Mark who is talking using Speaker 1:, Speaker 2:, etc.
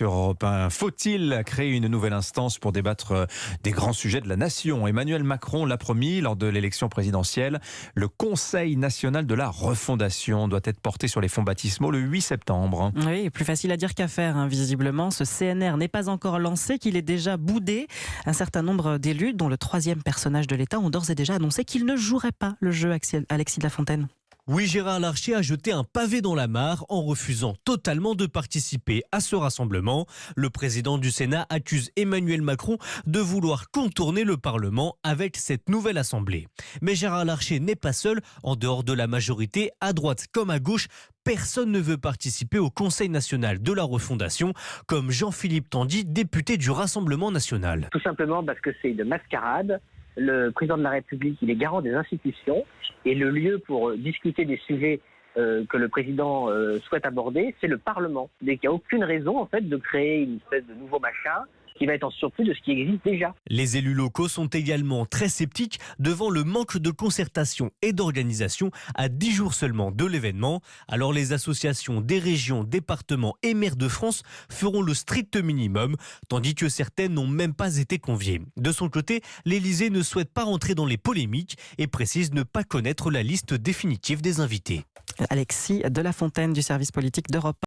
Speaker 1: Sur Europe 1, faut-il créer une nouvelle instance pour débattre des grands sujets de la nation? Emmanuel Macron l'a promis lors de l'élection présidentielle. Le Conseil national de la refondation doit être porté sur les fonds baptismaux le 8 septembre.
Speaker 2: Oui, plus facile à dire qu'à faire, visiblement. Ce CNR n'est pas encore lancé, qu'il est déjà boudé. Un certain nombre d'élus, dont le troisième personnage de l'État, ont d'ores et déjà annoncé qu'ils ne joueraient pas le jeu. Alexis de la Fontaine.
Speaker 3: Oui, Gérard Larcher a jeté un pavé dans la mare en refusant totalement de participer à ce rassemblement. Le président du Sénat accuse Emmanuel Macron de vouloir contourner le Parlement avec cette nouvelle assemblée. Mais Gérard Larcher n'est pas seul. En dehors de la majorité, à droite comme à gauche, personne ne veut participer au Conseil national de la refondation, comme Jean-Philippe Tandy, député du Rassemblement national.
Speaker 4: Tout simplement parce que c'est une mascarade. Le président de la République, il est garant des institutions et le lieu pour discuter des sujets que le président souhaite aborder, c'est le Parlement. Donc il n'y a aucune raison en fait de créer une espèce de nouveau machin qui va être en surplus de ce qui existe déjà.
Speaker 3: Les élus locaux sont également très sceptiques devant le manque de concertation et d'organisation à 10 jours seulement de l'événement. Alors les associations des régions, départements et maires de France feront le strict minimum, tandis que certaines n'ont même pas été conviées. De son côté, l'Élysée ne souhaite pas rentrer dans les polémiques et précise ne pas connaître la liste définitive des invités.
Speaker 2: Alexis de la Fontaine du service politique d'Europe 1.